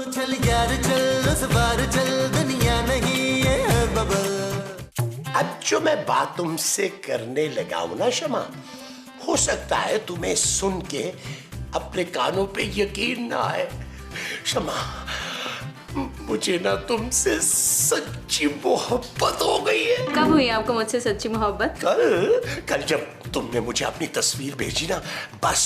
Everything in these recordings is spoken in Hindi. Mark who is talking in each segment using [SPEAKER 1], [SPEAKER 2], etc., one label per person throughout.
[SPEAKER 1] चल यार चल उस बार चल दुनिया नहीं ये है बबल।
[SPEAKER 2] अब जो मैं बात तुमसे करने लगा हूं ना शमा, हो सकता है तुम्हें सुन के अपने कानों पे यकीन ना आए। शमा, मुझे ना तुमसे सच्ची मोहब्बत हो गई है।
[SPEAKER 3] कब हुई आपको मुझसे सच्ची मोहब्बत?
[SPEAKER 2] कल जब तुमने मुझे अपनी तस्वीर भेजी ना, बस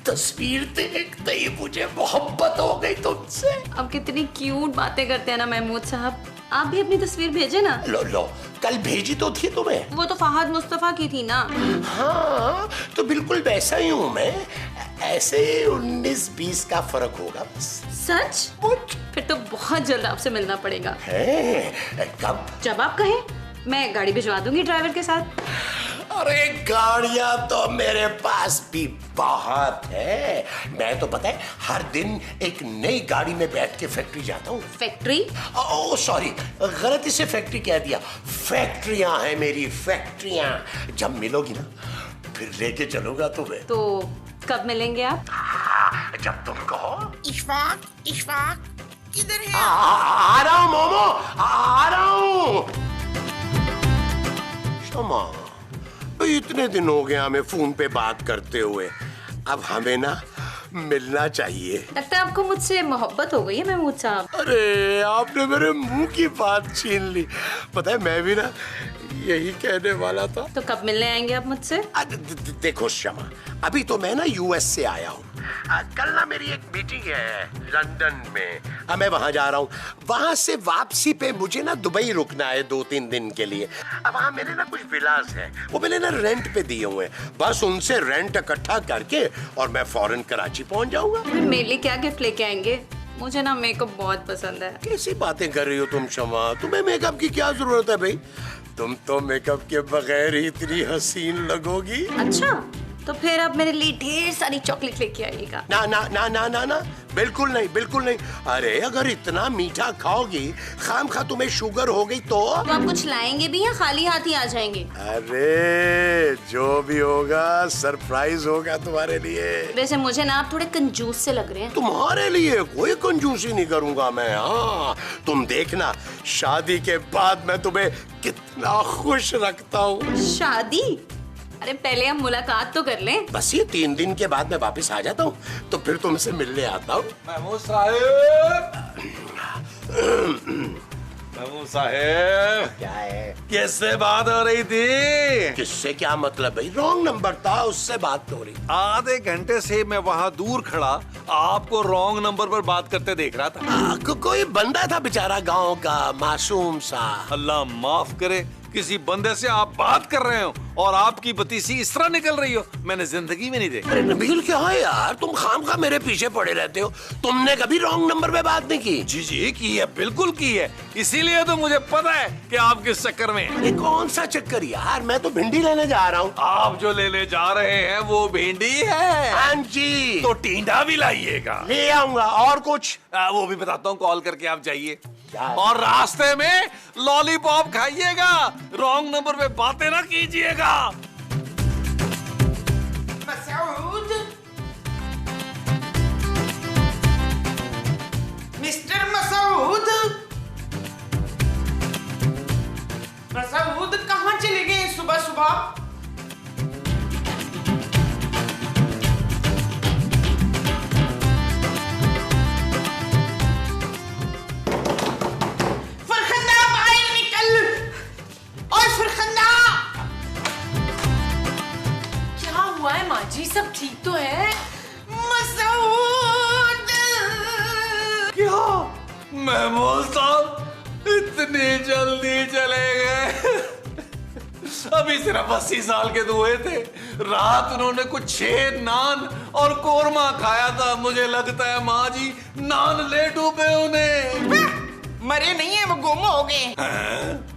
[SPEAKER 2] तस्वीर देखते ही मुझे मोहब्बत हो गई तुमसे।
[SPEAKER 3] अब कितनी क्यूट बातें करते हैं ना महमूद साहब। आप भी अपनी तस्वीर भेजे ना।
[SPEAKER 2] लो कल भेजी तो थी तुम्हें।
[SPEAKER 3] वो तो फहद मुस्तफा की थी ना।
[SPEAKER 2] हाँ, तो बिल्कुल वैसा ही हूँ मैं। ऐसे 19-20 का फर्क होगा बस।
[SPEAKER 3] सच? फिर तो बहुत जल्द आपसे मिलना पड़ेगा।
[SPEAKER 2] है? कब?
[SPEAKER 3] जब आप कहें। मैं गाड़ी भिजवा दूंगी ड्राइवर के साथ।
[SPEAKER 2] अरे गाड़ियां तो मेरे पास भी बहुत है। मैं तो पता है हर दिन एक नई गाड़ी में बैठ के फैक्ट्री जाता हूँ।
[SPEAKER 3] फैक्ट्री?
[SPEAKER 2] ओह सॉरी, गलती से फैक्ट्री कह दिया। फैक्ट्रियां हैं मेरी, फैक्ट्रियां। जब मिलोगी ना फिर लेके चलूंगा तुम्हें।
[SPEAKER 3] तो कब मिलेंगे आप?
[SPEAKER 2] जब तुम कहो।
[SPEAKER 4] इशफाक किधर है?
[SPEAKER 2] आ रहा हूँ मोमो, आ रहा हूँ। शमा, इतने दिन हो गए हमें फोन पे बात करते हुए, अब हमें ना मिलना चाहिए।
[SPEAKER 3] लगता है आपको मुझसे मोहब्बत हो गई है महमूद साहब।
[SPEAKER 2] अरे आपने मेरे मुंह की बात छीन ली। पता है मैं भी ना यही कहने वाला था।
[SPEAKER 3] तो कब मिलने आएंगे आप मुझसे?
[SPEAKER 2] देखो शमा, अभी तो मैं ना यूएस से आया हूँ। कल ना मेरी एक मीटिंग है लंदन में। मैं वहां जा रहा हूँ। वहां से वापसी पे मुझे ना दुबई रुकना है 2-3 दिन के लिए। अब वहां मेरे ना कुछ विलास हैं, वो मैंने ना रेंट पे दिए हुए हैं। बस उनसे रेंट इकट्ठा करके और मैं फौरन कराची पहुंच जाऊंगा।
[SPEAKER 3] मेरे लिए क्या गिफ्ट लेके आएंगे? मुझे ना मेकअप बहुत पसंद है।
[SPEAKER 2] कैसी बातें कर रही हो तुम शमा? तुम्हें मेकअप की क्या जरूरत है भाई? तुम तो मेकअप के बगैर ही इतनी हसीन लगोगी।
[SPEAKER 3] अच्छा, तो फिर आप मेरे लिए ढेर सारी चॉकलेट लेके आइएगा।
[SPEAKER 2] ना ना ना ना ना ना, बिल्कुल नहीं, बिल्कुल नहीं। अरे अगर इतना मीठा खाओगी, खामखा तुम्हें शुगर हो गई तो
[SPEAKER 3] आप कुछ लाएंगे भी या खाली हाथ ही आ जाएंगे?
[SPEAKER 2] अरे जो भी होगा सरप्राइज होगा तुम्हारे लिए।
[SPEAKER 3] वैसे मुझे ना आप थोड़े कंजूस से लग रहे हैं।
[SPEAKER 2] तुम्हारे लिए कोई कंजूसी नहीं करूंगा मैं। हाँ, तुम देखना शादी के बाद मैं तुम्हें कितना खुश रखता हूँ।
[SPEAKER 3] शादी? अरे पहले हम मुलाकात तो कर लें।
[SPEAKER 2] बस ये 3 दिन के बाद मैं वापस आ जाता हूँ, तो फिर तुमसे मिलने आता हूँ।
[SPEAKER 5] महमूद साहब, महमूद साहब,
[SPEAKER 2] क्या है?
[SPEAKER 5] किससे बात हो रही थी?
[SPEAKER 2] किससे क्या मतलब भाई? रॉन्ग नंबर था, उससे बात हो रही।
[SPEAKER 5] आधे घंटे से मैं वहाँ दूर खड़ा आपको रॉन्ग नंबर पर बात करते देख रहा था।
[SPEAKER 2] कोई बंदा था बेचारा गांव का, मासूम सा।
[SPEAKER 5] अल्लाह माफ करे, किसी बंदे से आप बात कर रहे हो और आपकी बतीसी इस तरह निकल रही हो, मैंने जिंदगी में नहीं देखा।
[SPEAKER 2] अरे नबील क्या है यार, तुम खामखा मेरे पीछे पड़े रहते हो। तुमने कभी रॉन्ग नंबर पे बात नहीं की?
[SPEAKER 5] जी की है, बिल्कुल की है। इसीलिए तो मुझे पता है कि आप किस चक्कर में हैं।
[SPEAKER 2] ये कौन सा चक्कर यार? मैं तो भिंडी लेने जा रहा हूँ।
[SPEAKER 5] आप जो लेने जा रहे हैं वो भिंडी है।
[SPEAKER 2] हाँ जी।
[SPEAKER 5] तो टींडा भी लाइएगा।
[SPEAKER 2] ले आऊंगा। और कुछ?
[SPEAKER 5] वो भी बताता हूँ, कॉल करके आप जाइए और रास्ते में लॉलीपॉप खाइएगा। रॉन्ग नंबर पे बातें ना कीजिएगा।
[SPEAKER 4] मसूद, मिस्टर मसूद, मसूद कहाँ चले गए सुबह सुबह?
[SPEAKER 3] जी सब ठीक तो है?
[SPEAKER 4] मसूद!
[SPEAKER 5] क्या महमूद साहब इतनी जल्दी चले गए? अभी सिर्फ 80 साल के तो हुए थे। रात उन्होंने कुछ 6 नान और कोरमा खाया था। मुझे लगता है माँ जी नान ले डूबे उन्हें।
[SPEAKER 4] मरे नहीं है, वो गुम हो गए।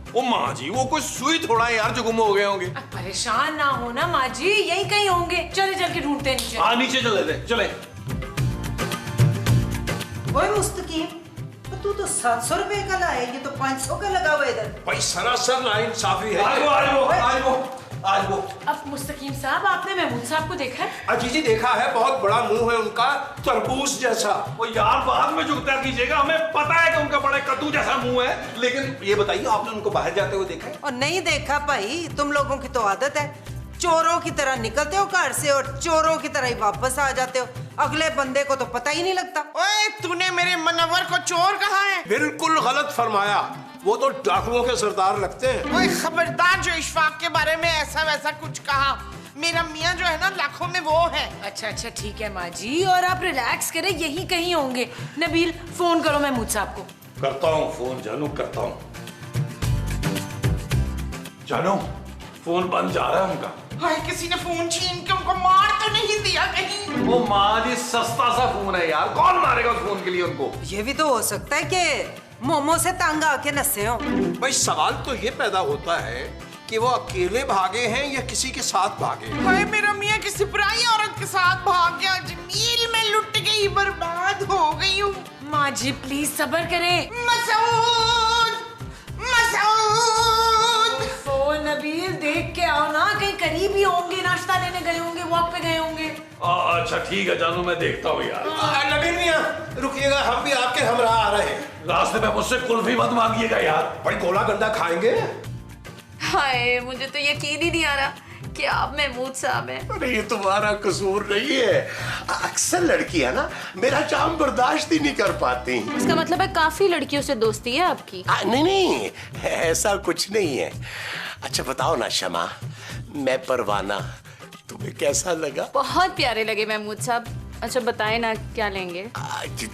[SPEAKER 5] ओ माँ जी, वो कोई सुई थोड़ा यार जो गुम हो गए होंगे।
[SPEAKER 6] परेशान ना हो ना माँ जी, यही कहीं होंगे। चले चल के ढूंढते हैं नीचे।
[SPEAKER 5] हाँ नीचे चले थे, चले।
[SPEAKER 7] ओए मुस्तकीम, तू तो 700 रुपए का लाया, ये तो 500 का लगा हुआ इधर।
[SPEAKER 8] भाई सरासर नाइंसाफी है।
[SPEAKER 5] आज वो
[SPEAKER 6] अब मुस्तकीम साहब, आपने महमूद साहब को देखा है?
[SPEAKER 8] अजी जी देखा है, बहुत बड़ा मुंह है उनका, तरबूज जैसा।
[SPEAKER 5] वो यार बाद में झुकता कीजिएगा, हमें पता है कि उनका बड़ा कद्दू जैसा मुंह है, लेकिन ये बताइए आपने उनको बाहर जाते हुए देखा है?
[SPEAKER 7] और नहीं देखा भाई, तुम लोगों की तो आदत है, चोरों की तरह निकलते हो घर से और चोरों की तरह ही वापस आ जाते हो। अगले बंदे को तो पता ही नहीं लगता।
[SPEAKER 4] ओए, तूने मेरे मनवर को चोर कहा है?
[SPEAKER 8] बिल्कुल गलत फरमाया, वो तो डाकुओं के सरदार लगते हैं।
[SPEAKER 4] ओए खबरदार, जो इशफाक के बारे में ऐसा वैसा कुछ कहा। मेरा मियाँ जो है ना, लाखों में वो है।
[SPEAKER 6] अच्छा अच्छा ठीक है माँ जी, और आप रिलैक्स करें, यही कहीं होंगे। नबील, फोन करो महमूद साहब को।
[SPEAKER 5] करता हूँ फोन जानू, करता हूँ। जानू, फोन बंद जा रहा है उनका।
[SPEAKER 4] हाय, किसी ने फोन छीन के उनको मार तो नहीं दिया कहीं?
[SPEAKER 5] वो माँ जी सस्ता सा फोन है यार, कौन मारेगा उस फोन के लिए उनको?
[SPEAKER 7] ये भी तो हो सकता है कि मोमो से तंग आके नसे हो।
[SPEAKER 8] भाई सवाल तो ये पैदा होता है कि वो अकेले भागे हैं या किसी के साथ भागे।
[SPEAKER 4] हाय, मेरा मियाँ किसी पराई औरत के साथ भाग गया। जमील में लुट गई, बर्बाद हो गई हूँ।
[SPEAKER 6] माँ जी प्लीज सब्र करें।
[SPEAKER 4] मसूद, मसूद।
[SPEAKER 6] ओ नबील, देख के आओ ना, कहीं करीब ही होंगे, नाश्ता लेने गए होंगे, वॉक पे गए होंगे।
[SPEAKER 5] अच्छा ठीक है जानू, मैं देखता हूँ यार।
[SPEAKER 8] नबील मियां रुकिएगा, हम भी आपके हमरा आ रहे हैं।
[SPEAKER 5] रास्ते में मुझसे कुल्फी मत मांगिएगा यार।
[SPEAKER 8] भाई गोला गंडा खाएंगे?
[SPEAKER 3] हाय, मुझे तो यकीन ही नहीं आ रहा कि आप महमूद साहब हैं।
[SPEAKER 2] अरे ये तुम्हारा कसूर नहीं है, अक्सर लड़कियां ना मेरा जाम बर्दाश्त ही नहीं कर पाती।
[SPEAKER 3] इसका मतलब है काफी लड़कियों से दोस्ती है आपकी?
[SPEAKER 2] नहीं नहीं, ऐसा कुछ नहीं है। अच्छा बताओ ना शमा, मैं परवाना तुम्हें कैसा लगा?
[SPEAKER 3] बहुत प्यारे लगे महमूद साहब। अच्छा बताएं ना, क्या लेंगे?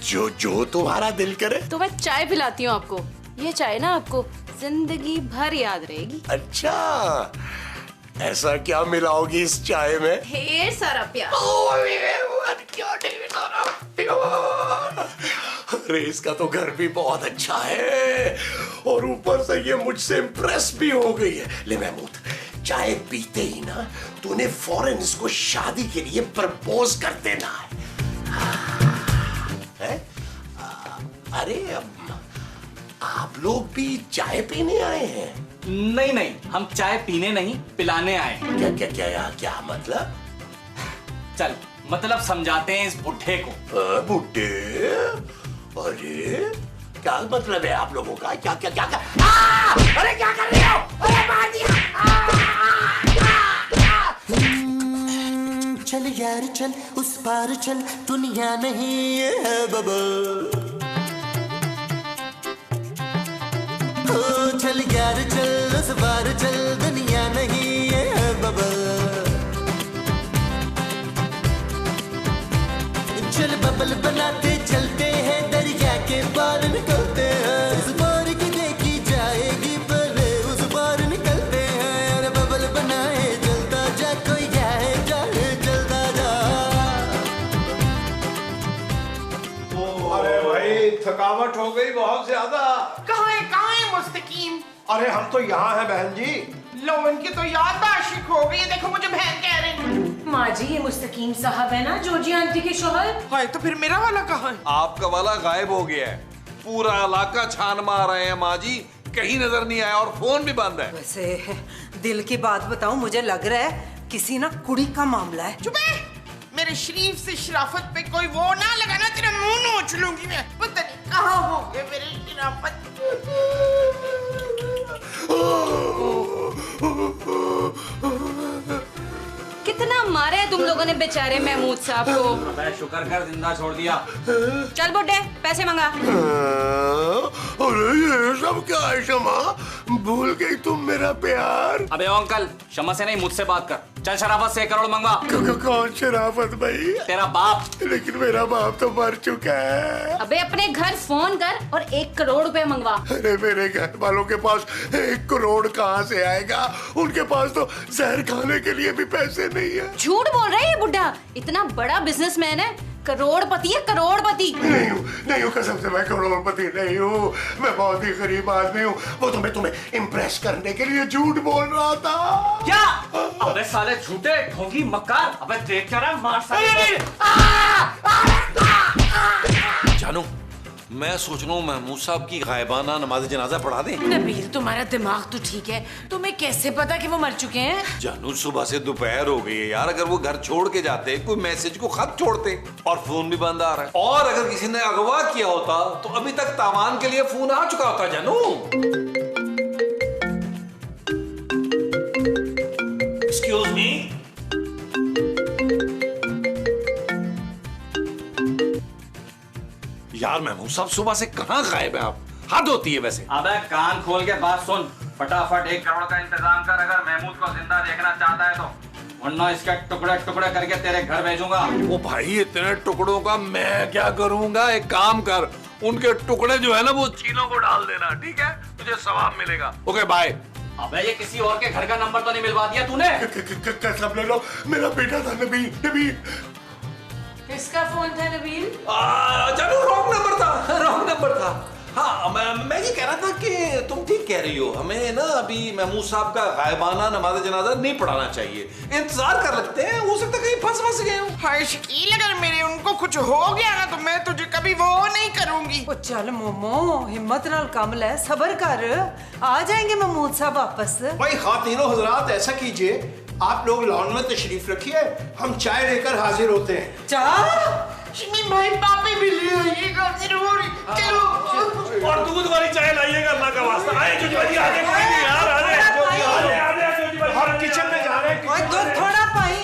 [SPEAKER 2] जो जो तुम्हारा दिल करे।
[SPEAKER 3] तो मैं चाय पिलाती हूँ आपको। ये चाय ना आपको जिंदगी भर याद रहेगी।
[SPEAKER 2] अच्छा, ऐसा क्या मिलाओगी इस चाय में?
[SPEAKER 3] ढेर सारा प्यार।
[SPEAKER 2] अरे इसका तो घर भी बहुत अच्छा है और ऊपर से ये मुझसे इम्प्रेस भी हो गई है। ले महमूद, चाय पीते ही ना तूने फौरन इसको शादी के लिए प्रपोज कर देना है? अरे आप लोग भी चाय पीने आए हैं?
[SPEAKER 9] नहीं नहीं, हम चाय पीने नहीं पिलाने आए हैं।
[SPEAKER 2] क्या क्या क्या क्या मतलब?
[SPEAKER 9] चल मतलब समझाते हैं इस बुढ़े को।
[SPEAKER 2] बुड्ढे? अरे क्या मतलब है आप लोगों का? क्या क्या क्या, क्या? अरे क्या कर रहे हो? अरे मार दिया!
[SPEAKER 1] चल यार चल, उस पार चल, दुनिया नहीं ये है बबल। चल यार चल, उस पार चल, दुनिया नहीं ये है बबल। चल बबल बनाते चलते हैं, दरिया के पार निकलते हैं। इस पार की देखी जाएगी, पहले उस पार निकलते हैं। अरे बबल बनाए चलता जा, कोई जाए जाए चलता जा।
[SPEAKER 8] अरे भाई थकावट हो गई बहुत ज्यादा।
[SPEAKER 4] कहाँ है मुस्तकीम?
[SPEAKER 8] अरे हम तो यहाँ हैं बहन जी।
[SPEAKER 4] लो, इनकी तो याद आशिक हो गई। देखो मुझे बहन कह रहे हैं।
[SPEAKER 6] माँ जी, ये मुस्तकीम साहब है ना, जोजी आंटी के शौहर।
[SPEAKER 4] हाय, तो फिर मेरा वाला कहाँ है?
[SPEAKER 5] आपका वाला गायब हो गया है, पूरा इलाका छान मार रहे हैं माँ जी, कहीं नजर नहीं आया और फोन भी बंद है।
[SPEAKER 7] वैसे दिल की बात बताऊं, मुझे लग रहा है किसी ना कुड़ी का मामला है।
[SPEAKER 4] चुप है। मेरे शरीफ से शराफत पे कोई वो ना लगाना, तेरा मुंह नोच लूंगी मैं। पता नहीं कहाँ हो गए मेरे शराफत।
[SPEAKER 3] कितना मारे है तुम लोगों ने बेचारे महमूद साहब को।
[SPEAKER 9] अबे शुक्र कर जिंदा छोड़ दिया।
[SPEAKER 3] चल बुड्ढे, पैसे मंगा।
[SPEAKER 2] अरे ये सब क्या है शमा? भूल गई तुम मेरा प्यार?
[SPEAKER 9] अबे अंकल, शमा से नहीं मुझसे बात कर। चल शराफत से 1 करोड़ मंगवा।
[SPEAKER 2] कौन शराफत भाई?
[SPEAKER 9] तेरा बाप।
[SPEAKER 2] लेकिन मेरा बाप तो मर चुका है।
[SPEAKER 3] अबे अपने घर फोन कर और 1 करोड़ रुपए मंगवा।
[SPEAKER 2] अरे मेरे घर वालों के पास 1 करोड़ कहाँ से आएगा? उनके पास तो जहर खाने के लिए भी पैसे नहीं है।
[SPEAKER 3] झूठ बोल रहा है ये बुड्ढा, इतना बड़ा बिजनेसमैन है, करोड़पति है, करोड़पति।
[SPEAKER 2] नहीं हूँ कसम से, मैं करोड़पति नहीं हूँ। मैं बहुत ही गरीब आदमी हूँ। वो तो मैं तुम्हें इम्प्रेस करने के लिए झूठ बोल रहा था।
[SPEAKER 9] क्या? अबे साले झूठे ढोंगी मक्कार। अबे देख क्या रहा, मार साले।
[SPEAKER 5] जानू, मैं सोच रहा हूँ महमूद साहब की गायबाना नमाज जनाजा पढ़ा दें।
[SPEAKER 6] नबील तुम्हारा दिमाग तो ठीक है, तुम्हें कैसे पता कि वो मर चुके हैं?
[SPEAKER 5] जानू सुबह से दोपहर हो गई है यार, अगर वो घर छोड़ के जाते कोई मैसेज को खत छोड़ते, और फोन भी बंद आ रहा है, और अगर किसी ने अगवा किया होता तो अभी तक तावान के लिए फोन आ चुका होता। जानू एक्सक्यूज मी, यार महमूद साहब सुबह से कहाँ गायब है आप? हद होती है वैसे।
[SPEAKER 9] अबे कान खोल के बात सुन, फटाफट 1 करोड़ का इंतजाम कर अगर महमूद को जिंदा देखना चाहता है तो, वरना इसके टुकड़े टुकड़े करके तेरे घर भेजूंगा।
[SPEAKER 5] ओ भाई इतने टुकड़ों का मैं क्या करूंगा? एक काम कर, उनके टुकड़े जो है ना वो चीलों को डाल देना, ठीक है? तुझे सवाब मिलेगा। Okay bye.
[SPEAKER 9] अबे ये किसी और के घर का नंबर तो नहीं मिलवा दिया तूने?
[SPEAKER 2] कसम ले लो, मेरा बेटा था नबील। नबील
[SPEAKER 6] किसका फोन था नबील?
[SPEAKER 5] चलो रॉन्ग नंबर था। हाँ मैं ये कह रहा था कि तुम ठीक कह रही हो, हमें ना अभी महमूद साहब का गायबाना नमाज जनाजा नहीं पढ़ाना चाहिए, इंतजार कर लगते हैं, हो सकता है कहीं फंस गए हो।
[SPEAKER 4] हाय शकील, अगर मेरे उनको कुछ हो गया ना तो मैं तुझे कभी वो नहीं करूंगी।
[SPEAKER 7] ओ चल मोमो, हिम्मत नाल काम ले, सबर कर, आ जाएंगे महमूद साहब वापस।
[SPEAKER 8] भाई खातिनों हजरात, ऐसा कीजिए, आप लोग लॉन में तशरीफ रखिए, हम चाय लेकर हाजिर होते हैं।
[SPEAKER 7] चाय?
[SPEAKER 4] शमीम भाई पापी भी ले आइएगा जरूर। चलो
[SPEAKER 5] और दूध वाली चाय लाइएगा अल्लाह का वास्ता। आए जोजी भाई, आगे कोई नहीं यार, आगे जोजी भाई,
[SPEAKER 8] हम किचन में जा रहे हैं।
[SPEAKER 7] ओए दूध थोड़ा पाई।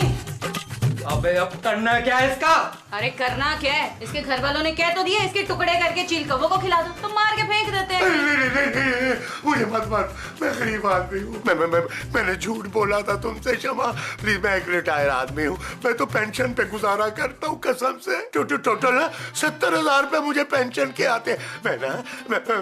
[SPEAKER 9] अबे अब करना क्या है इसका?
[SPEAKER 3] अरे करना क्या है, इसके घर वालों ने कह तो दिया इसके टुकड़े करके चील कौवों को खिला दो, तो मार के फेंक देते हैं।
[SPEAKER 2] नहीं, मुझे मत मार, मैं गरीब आदमी हूँ। मैंने झूठ बोला था तुमसे क्षमा प्लीज। मैं एक रिटायर आदमी हूँ, मैं तो पेंशन पे गुजारा करता हूँ कसम से। टोटल ना 70,000 रुपए मुझे पेंशन के आते हैं।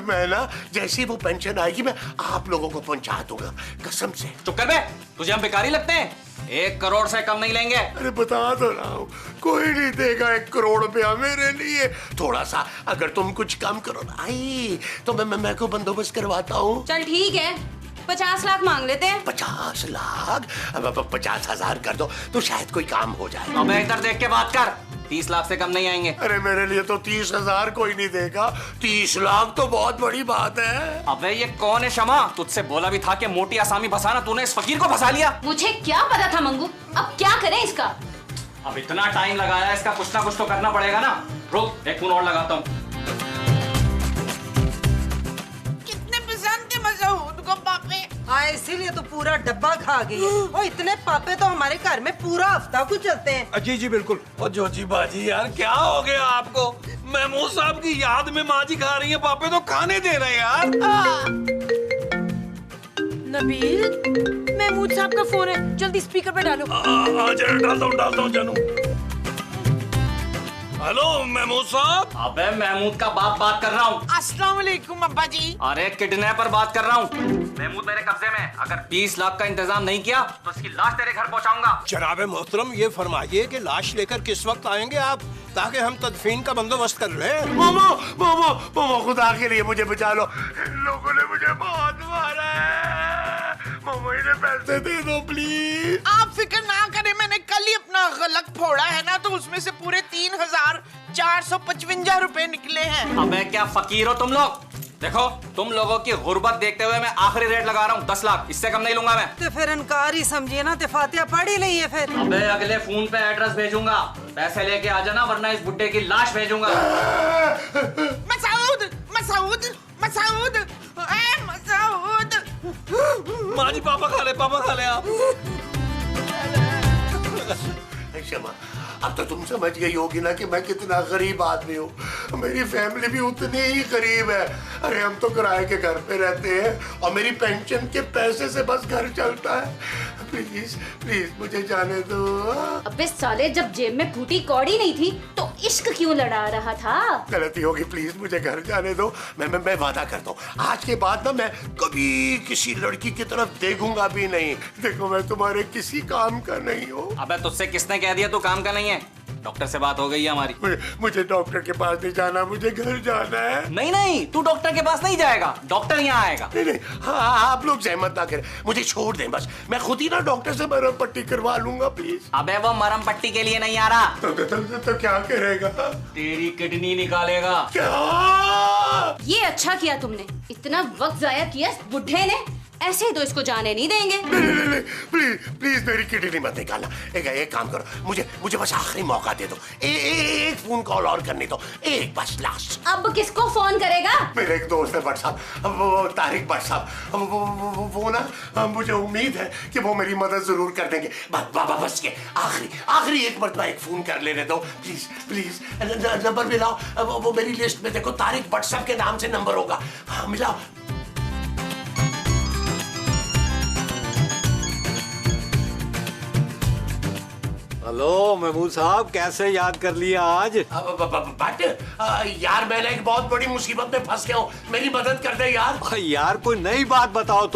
[SPEAKER 2] मैं ना जैसी वो पेंशन आएगी मैं आप लोगों को पहुंचा दूंगा कसम से।
[SPEAKER 9] चुप कर बे, तुझे हम बेकारी लगते हैं? 1 करोड़ से कम नहीं लेंगे।
[SPEAKER 2] अरे बता तो रहा हूँ, कोई नहीं देगा 1 करोड़ रुपया मेरे लिए। थोड़ा सा अगर तुम कुछ कम करो ना आई तो मैं को बंदोबस्त करवाता हूँ।
[SPEAKER 3] चल ठीक है, 50 लाख मांग लेते हैं।
[SPEAKER 2] 50 लाख? अब 50,000 कर दो तो शायद कोई काम हो जाए।
[SPEAKER 9] अबे इधर देख के बात कर, 30 लाख से कम नहीं आएंगे।
[SPEAKER 2] अरे मेरे लिए तो 30,000 कोई नहीं देगा, 30 लाख तो बहुत बड़ी बात है।
[SPEAKER 9] अबे ये कौन है शमा? तुझसे बोला भी था कि मोटी आसामी फंसाना, तूने इस फकीर को फंसा लिया।
[SPEAKER 3] मुझे क्या पता था मंगू, अब क्या करें इसका?
[SPEAKER 9] अब इतना टाइम लगाया, इसका कुछ ना कुछ तो करना पड़ेगा ना। रुक, 1 खून और लगाता हूँ।
[SPEAKER 4] कितने पसंद थे मसूद को पापे।
[SPEAKER 7] हाँ इसीलिए तो पूरा डब्बा खा गई है। और इतने पापे तो हमारे घर में पूरा हफ्ता को चलते हैं।
[SPEAKER 8] जी जी बिल्कुल।
[SPEAKER 5] और जोजी बाजी यार क्या हो गया आपको? महमूद साहब की याद में माँ जी खा रही है, पापे तो खाने दे रहे हैं यार।
[SPEAKER 6] नबील, महमूद साहब का फोन है, जल्दी स्पीकर पे डालो।
[SPEAKER 5] डालता हूँ जानू। हेलो महमूद साहब।
[SPEAKER 9] अबे महमूद का बात कर रहा हूँ।
[SPEAKER 4] अस्सलाम वालेकुम अब्बा जी।
[SPEAKER 9] अरे किडनैपर बात कर रहा हूँ। महमूद मेरे कब्जे में, अगर 20 लाख का इंतजाम नहीं किया तो इसकी लाश तेरे घर पहुँचाऊंगा।
[SPEAKER 8] जनाब मोहतरम, ये फरमाइए कि लाश लेकर किस वक्त आएंगे आप, ताकि हम तदफीन का बंदोबस्त कर लें।
[SPEAKER 2] मोमो खुदा के लिए मुझे बचा लो, इन लोगों ने मुझे बहुत मारा है। मोमो इन्हें पैसे दे दो प्लीज।
[SPEAKER 4] आप फिक्र ना करें, मैंने कल ही अपना गलत फोड़ा है ना, तो उसमें से पूरे 3,455 रुपए निकले हैं।
[SPEAKER 9] अबे क्या फकीर हो तुम लोग? देखो तुम लोगों की गुर्बत देखते हुए मैं आखिरी रेट लगा रहा हूँ, 10 लाख, इससे कम नहीं लूंगा मैं।
[SPEAKER 7] तो फिर इनकार ही समझिए ना, तो फातिहा पढ़ ही नहीं है फिर।
[SPEAKER 9] अबे अगले फोन पे एड्रेस भेजूंगा, पैसे लेके आ जाना, वरना इस बुड्ढे की लाश भेजूंगा।
[SPEAKER 4] मसूद मसूद मसूद ए मसूद।
[SPEAKER 5] माँ जी पापा खा ले आप।
[SPEAKER 2] क्षमा, अब तो तुम समझ गई होगी ना कि मैं कितना गरीब आदमी हूँ। मेरी फैमिली भी उतनी ही गरीब है। अरे हम तो किराए के घर पे रहते हैं और मेरी पेंशन के पैसे से बस घर चलता है। प्लीज प्लीज मुझे जाने दो।
[SPEAKER 3] अबे साले, जब जेब में फूटी कौड़ी नहीं थी तो इश्क क्यों लड़ा रहा था?
[SPEAKER 2] गलती होगी, प्लीज मुझे घर जाने दो। मैं वादा करता हूँ आज के बाद ना मैं कभी किसी लड़की की तरफ देखूंगा भी नहीं। देखो मैं तुम्हारे किसी काम का नहीं हूँ।
[SPEAKER 9] अबे तुझसे किसने कह दिया तू काम का नहीं है? डॉक्टर से बात हो गई है हमारी।
[SPEAKER 2] मुझे डॉक्टर के पास नहीं जाना, मुझे घर जाना है।
[SPEAKER 9] नहीं, तू डॉक्टर के पास नहीं जाएगा, डॉक्टर यहाँ आएगा।
[SPEAKER 2] नहीं, हाँ आप लोग जहमत ना करें, मुझे छोड़ दें बस, मैं खुद ही ना डॉक्टर से मरहम पट्टी करवा लूंगा प्लीज।
[SPEAKER 9] अबे वो मरहम पट्टी के लिए नहीं आ रहा,
[SPEAKER 2] तो क्या करेगा?
[SPEAKER 9] तेरी किडनी निकालेगा।
[SPEAKER 2] क्या?
[SPEAKER 3] अच्छा किया तुमने, इतना वक्त जाया किया इस बुढ़े ने। ऐसे ही तो इसको जाने नहीं देंगे।
[SPEAKER 2] नहीं, प्लीज प्लीज मेरी किडनी मत निकालना। एक काम करो, मुझे बस आखिरी मौका दे दो। एक फोन कॉल और करनी दो, एक बस लास्ट।
[SPEAKER 3] अब किसको फोन करेगा?
[SPEAKER 2] मेरे एक दोस्त है भट्ट साहब, वो तारिक भट्ट साहब, वो ना, मुझे उम्मीद है कि वो मेरी मदद जरूर कर देंगे। बाबा बस के आखिरी एक मरतबा एक फोन कर लेने दो प्लीज प्लीज। नंबर मिलाओ, वो मेरी लिस्ट में देखो, तारिक भट्ट साहब के नाम से नंबर होगा। हाँ मिलाओ।
[SPEAKER 10] हेलो महमूद साहब, कैसे याद कर लिया आज?
[SPEAKER 2] बट यार मैं ना एक बहुत बड़ी मुसीबत में फंस गया हूँ, मेरी मदद कर दे यार।
[SPEAKER 10] यार कोई नई बात बताओ।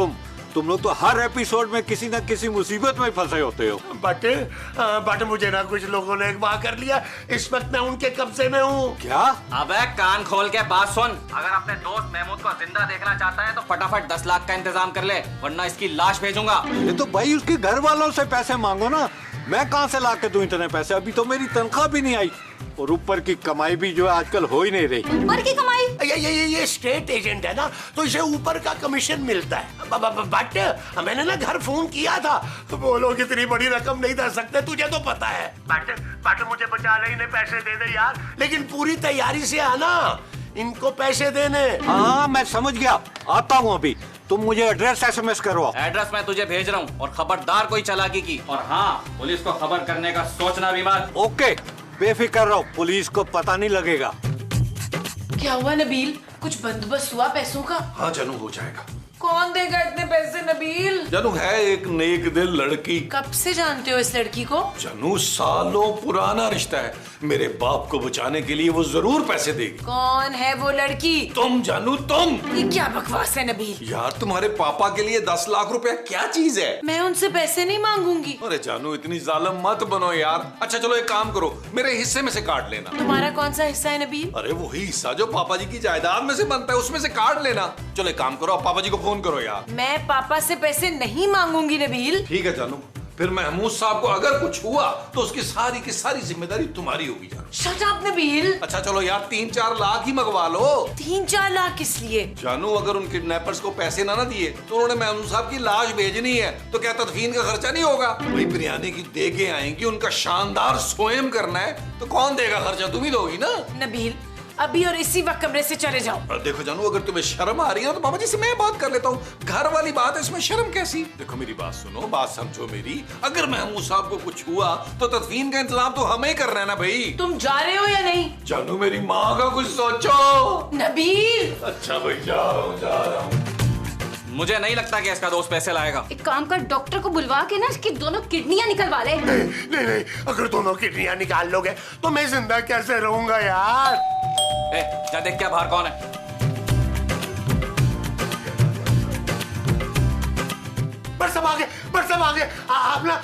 [SPEAKER 10] तुम लोग तो हर एपिसोड में किसी न किसी मुसीबत में फंसे होते हो।
[SPEAKER 2] बट मुझे ना कुछ लोगों ने अगवा कर लिया, इस वक्त मैं उनके कब्जे में हूँ।
[SPEAKER 10] क्या?
[SPEAKER 9] अबे कान खोल के बात सुन। अगर अपने दोस्त महमूद को जिंदा देखना चाहता है तो फटाफट 10 लाख का इंतजाम कर ले, वरना इसकी लाश भेजूंगा।
[SPEAKER 10] ये तो भाई उसके घर वालों से पैसे मांगो ना, मैं कहाँ से ला के दूं इतने पैसे? अभी तो मेरी तनख्वाह भी नहीं आई, और ऊपर की कमाई भी जो है आजकल हो ही नहीं रही।
[SPEAKER 3] ऊपर की कमाई?
[SPEAKER 2] ये स्टेट एजेंट है ना, तो इसे ऊपर का कमीशन मिलता है। बट मैंने ना घर फोन किया था, वो लोग इतनी बड़ी रकम नहीं दे सकते, तुझे तो पता है। बट मुझे बचा ले, इन्हें पैसे दे दे यार, लेकिन पूरी तैयारी से आना, इनको पैसे देने।
[SPEAKER 10] हाँ मैं समझ गया, आता हूँ अभी। तुम मुझे एड्रेस SMS करो।
[SPEAKER 9] एड्रेस मैं तुझे भेज रहा हूँ, और खबरदार कोई चालाकी की, और हाँ पुलिस को खबर करने का सोचना भी मत।
[SPEAKER 10] ओके, बेफिक्र रहो, पुलिस को पता नहीं लगेगा।
[SPEAKER 6] क्या हुआ नबील, कुछ बंदोबस्त हुआ पैसों का?
[SPEAKER 5] हाँ जानू, हो जाएगा।
[SPEAKER 6] कौन देगा इतने पैसे नबील?
[SPEAKER 5] जानू है एक नेक दिल लड़की।
[SPEAKER 6] कब से जानते हो इस लड़की को?
[SPEAKER 5] जानू सालों पुराना रिश्ता है, मेरे बाप को बचाने के लिए वो जरूर पैसे देगी।
[SPEAKER 6] कौन है वो लड़की?
[SPEAKER 5] तुम जानू, तुम।
[SPEAKER 6] ये क्या बकवास है नबील?
[SPEAKER 5] यार तुम्हारे पापा के लिए 10 लाख रुपया क्या चीज है?
[SPEAKER 6] मैं उनसे पैसे नहीं मांगूंगी।
[SPEAKER 5] अरे जानू इतनी जालिम मत बनो यार। अच्छा चलो एक काम करो, मेरे हिस्से में से काट लेना।
[SPEAKER 6] तुम्हारा कौन सा हिस्सा है नबील?
[SPEAKER 5] अरे वही हिस्सा जो पापा जी की जायदाद में से बनता है, उसमें से काट लेना। चलो एक काम करो, पापा जी को फोन करो यार।
[SPEAKER 6] मैं पापा से पैसे नहीं मांगूंगी नबील।
[SPEAKER 5] ठीक है जानू, फिर महमूद साहब को अगर कुछ हुआ तो उसकी सारी की सारी जिम्मेदारी तुम्हारी होगी जानू।
[SPEAKER 6] Shut up Nabeel.
[SPEAKER 5] अच्छा चलो यार 3-4 लाख ही मंगवा लो।
[SPEAKER 6] 3-4 लाख किस लिए?
[SPEAKER 5] जानू अगर उन किडनैपर्स को पैसे ना दिए तो उन्होंने महमूद साहब की लाश भेजनी है, तो क्या तदफीन का खर्चा नहीं होगा? भाई बिरयानी की देगे आएंगी, उनका शानदार सोएम करना है, तो कौन देगा खर्चा? तुम ही दोगी ना।
[SPEAKER 6] नबील अभी और इसी वक्त कमरे से चले जाओ।
[SPEAKER 5] देखो जानू, अगर तुम्हें शर्म आ रही है तो बाबा जी से मैं बात कर लेता हूँ, घर वाली बात है, इसमें शर्म कैसी? देखो मेरी बात सुनो, बात समझो मेरी। अगर महमूद साहब को कुछ हुआ तो तदफीन का इंतजाम तो हमें करना है ना भाई।
[SPEAKER 6] तुम जा रहे हो या नहीं?
[SPEAKER 5] जानू मेरी माँ का कुछ सोचो।
[SPEAKER 6] नबील।
[SPEAKER 5] अच्छा भाई जा रहा हूँ।
[SPEAKER 9] मुझे नहीं लगता कि इसका दोस्त पैसे लाएगा।
[SPEAKER 3] एक काम कर, डॉक्टर को बुलवा के ना इसकी दोनों किडनियां निकलवा ले।
[SPEAKER 2] नहीं, अगर दोनों किडनियां निकाल लोगे तो मैं जिंदा कैसे रहूंगा यार?
[SPEAKER 9] जा देख क्या बाहर कौन है।
[SPEAKER 2] बस सब आगे आप ना,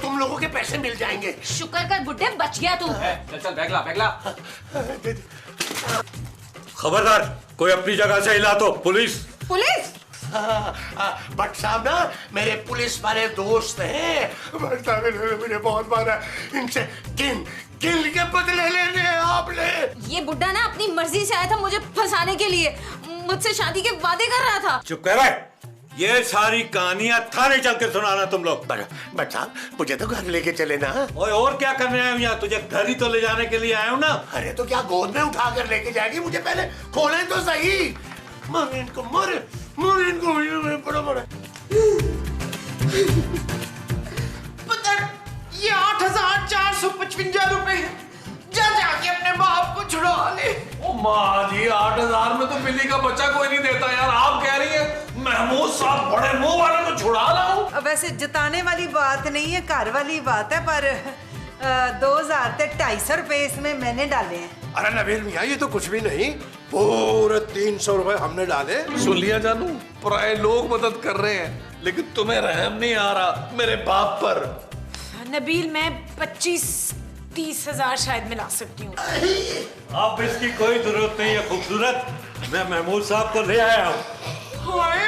[SPEAKER 2] तुम लोगों के पैसे मिल जाएंगे।
[SPEAKER 3] शुक्र कर बुड्ढे, बच गया तू।
[SPEAKER 9] चल बैगला।
[SPEAKER 10] खबरदार, कोई अपनी जगह से हिला तो पुलिस।
[SPEAKER 2] भट्ट साहब ना मेरे पुलिस वाले दोस्त हैं। भट्ट साहब इन्होंने मुझे बहुत मारा, इनसे गिन के बदले लेने हैं आपने।
[SPEAKER 3] ये बुड्ढा ना अपनी मर्जी से आया था मुझे फंसाने के लिए, मुझसे शादी के वादे कर रहा था।
[SPEAKER 10] चुप कर रहे, ये सारी कहानियां थाने चल के सुनाना तुम लोग।
[SPEAKER 2] भट्ट साहब मुझे तो घर लेके चले ना।
[SPEAKER 10] और क्या करने आए हो यहाँ? तुझे घर ही तो ले जाने के लिए आए हो ना।
[SPEAKER 2] अरे तो क्या गोद में उठा कर लेके जाएगी? मुझे पहले खोलें तो सही। मारे इनको, बड़ा
[SPEAKER 4] ये 8,455 रुपए है। जाके अपने बाप को छुड़ा ले।
[SPEAKER 5] ओ माँ जी, 8,000 में तो बिल्ली का बच्चा कोई नहीं देता यार। आप कह रही हैं महमूद साहब बड़े मुंह वाले को छुड़ा लाऊं?
[SPEAKER 7] वैसे जताने वाली बात नहीं है, घर वाली बात है, पर 2,000 से 250 रुपए इसमें मैंने डाले हैं।
[SPEAKER 8] अरे नबील मियाँ, ये तो कुछ भी नहीं, पूरे 300 रुपए हमने डाले।
[SPEAKER 5] सुन लिया जानू, पराए लोग मदद कर रहे हैं, लेकिन तुम्हें रहम नहीं आ रहा मेरे बाप पर।
[SPEAKER 6] नबील मैं 25-30 हजार शायद मिला सकती हूँ।
[SPEAKER 10] अब इसकी कोई जरूरत नहीं है खूबसूरत, मैं महमूद साहब को ले आया हूँ।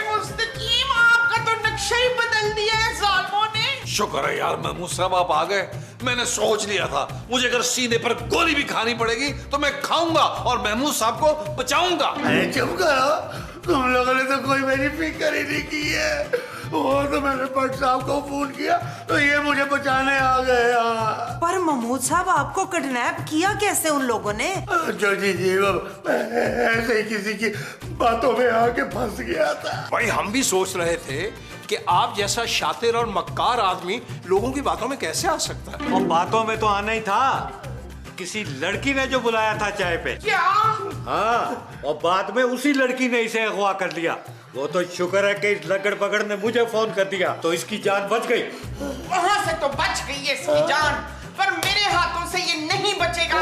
[SPEAKER 4] मुस्तकीम, आपका तो नक्शा ही बदल दिया है जालिमों ने।
[SPEAKER 5] शुक्र है यार महमूद साहब आप आ गए, मैंने सोच लिया था मुझे अगर सीने पर गोली भी खानी पड़ेगी तो मैं खाऊंगा और महमूद साहब को बचाऊंगा।
[SPEAKER 2] अरे चुप करो, तुम लोगों ने तो कोई मेरी फिक्र ही नहीं की है। वो तो मैंने भट्ट साहब को फोन किया तो ये मुझे बचाने आ गए।
[SPEAKER 7] पर महमूद साहब आपको किडनैप किया कैसे उन लोगों ने?
[SPEAKER 2] जो जी वो ऐसे ही किसी की बातों में आके फंस गया था।
[SPEAKER 8] भाई हम भी सोच रहे थे कि आप जैसा शातिर और मक्कार आदमी लोगों की बातों में कैसे आ सकता है।
[SPEAKER 10] और बातों में तो आना ही था, किसी लड़की ने जो बुलाया था चाय पे।
[SPEAKER 4] क्या?
[SPEAKER 10] हाँ, और बाद में उसी लड़की ने इसे अगवा कर लिया। वो तो शुक्र है कि इस लगड़ पकड़ ने मुझे फोन कर दिया तो इसकी जान बच गई।
[SPEAKER 4] वहां से तो बच गई है इसकी जान, पर मेरे हाथों से ये नहीं बचेगा।